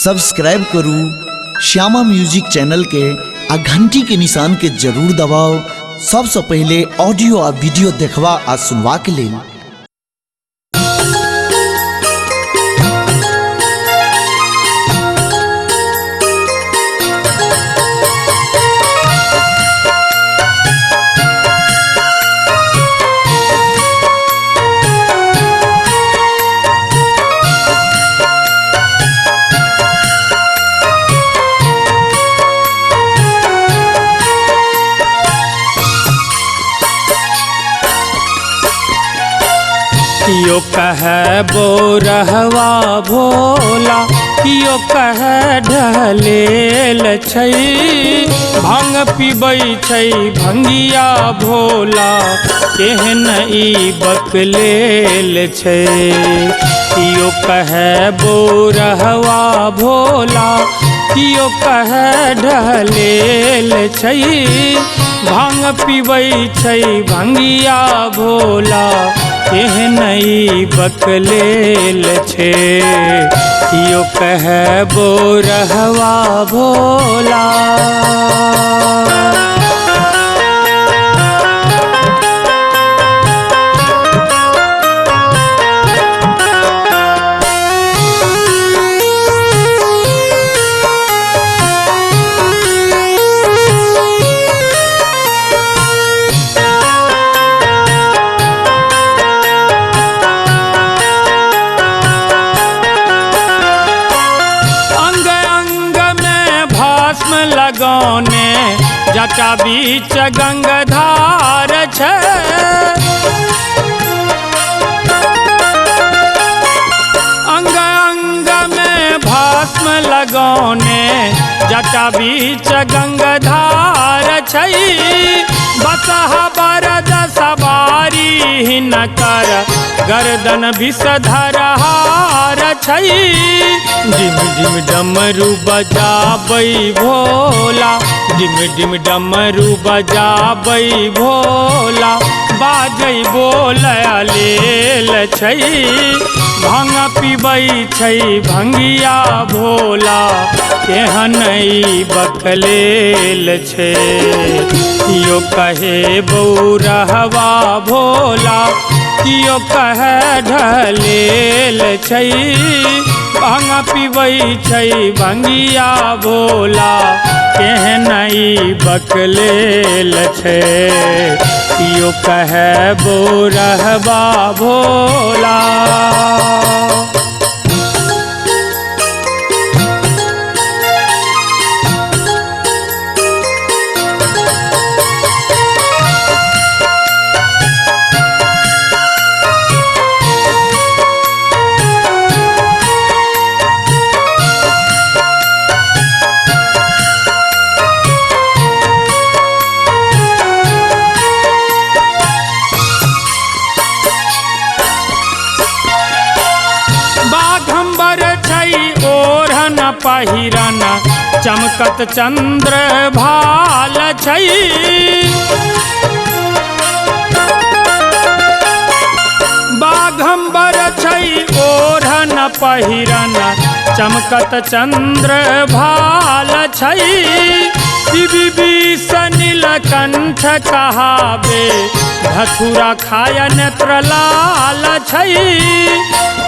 Subscribe करू Shyama music channel के आ घंटी के निशान के जरूर दबाओ सबसे पहले ऑडियो आ वीडियो देखवा आ सुनवा के लिए। कियो कहे बोरहवा भोला, कियो कहे ढलेल छै, भांग पीबै छै भंगिया भोला, केहन ई बकलेल छै। कियो कहे बोरहवा भोला, कियो कहे ढलेल छै, भांग पीबै छै भंगिया भोला, केहन ई बकलेल छै। कियो कहे बोरहवा भोला। लगौने जटा बीच गंगाधार छै, अंग अंग में भस्म लगौने जटा बीच गंगाधार छै, बसहा बरद सवारी हिनकर गर्दन विषधर हार छै। डिम डिम डमरू बजाबै भोला, डिम डिम डमरू बजाबै भोला, बाजै बोललेल छै, भांग पीबै छै भंगिया भोला, केहन ई बकलेल छै। कियो कहे बोरहवा भोला, कियो कहे ढलेल छै, भांग पीबै छै भंगिया भोला, केहन ई बकलेल छै। कियो कहे बोरहवा भोला। बाघंबर छै ओढ़न पहिरन, चमकत चंद्र भाल छै, बाघंबर छै ओढ़न पहिरन, चमकत चंद्र भाल छै, विभीष नीलकंठ कहावे, धतुरा खाय नेत्र लाल छै,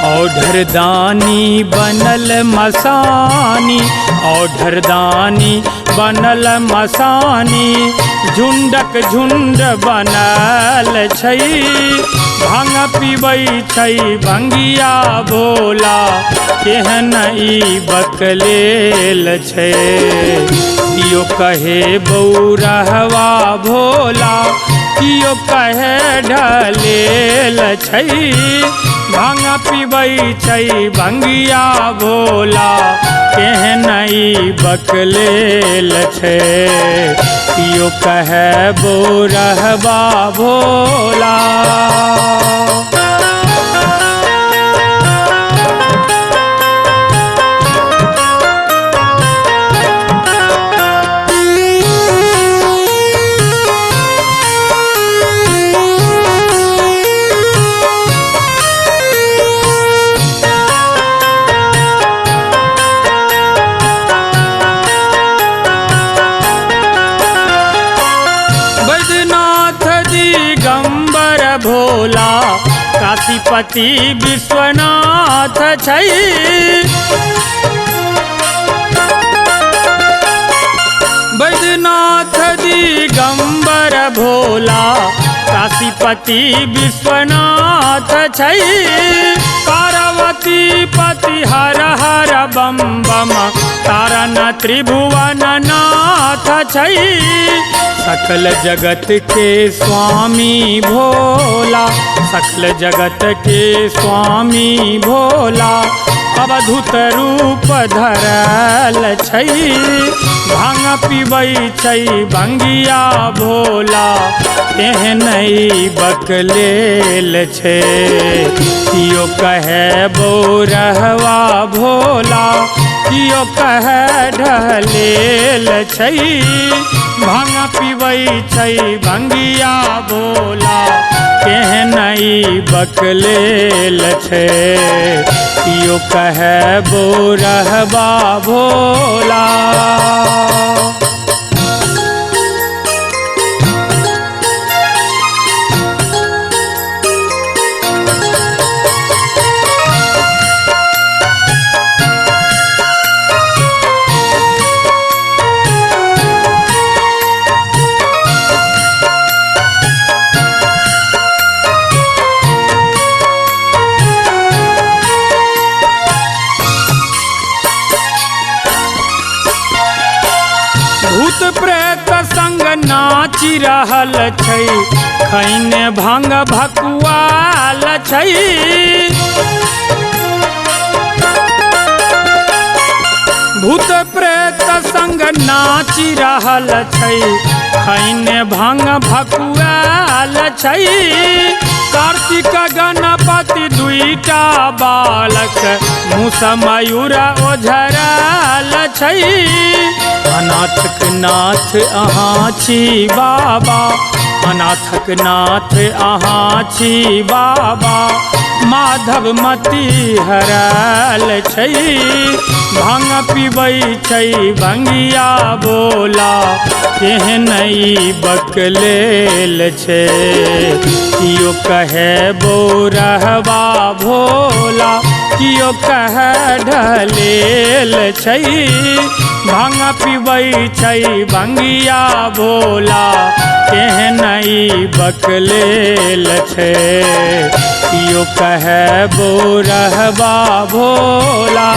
औढ़ दानी बनल मसानी, औढ़ दानी बनल मसानी, झुंडक झुंड बनल छै, भांग पीबै छै भंगिया भोला, केहन ई बकलेल छै। कियो कहे बोरहवा भोला, कियो कहे ढलेल छै, भांग पीबै छै भंगिया भोला, केहन ई बकलेल छै। कियो कहे बोरहवा भोला। काशीपति विश्वनाथ छै। बैद्यनाथ दिगंबर भोला काशीपति विश्वनाथ छै। पार्वती पति हर हर बम बम तारन त्रिभुवन नाथ छै। सकल जगत के स्वामी भोला सकल जगत के स्वामी भोला अवधूत रूप धरल छै। भांग पीबै छै भंगिया भोला एहन बकलेल छै। कियो कहे बौरहवा भोला कियो कहे ढलेल छै। भांग पीबै छै भंगिया भोला केहन बकलेल छै। कियो कहे बौरहवा भोला। भूत प्रेत संग नाचि रहल छै खैने भांग भकुआल छै। भूत प्रेत संग नाचि रहल छै खैने भांग भकुआल छै। कार्तिक गणपति दुईटा बालक मूस मयूर ओझरल छै। अनाथक नाथ अहाँ छी बाबा अनाथक नाथ अहाँ छी बाबा माधव मती हरल छै। भांग पीबै छै भंगिया भोला केहन बकलेल छै। कियो कहे बौरहवा भोला कियो कहे ढलेल छै। भांग पीबै छै भंगिया भोला केहन बकलेल छै। कियो कहे बौरहवा भोला।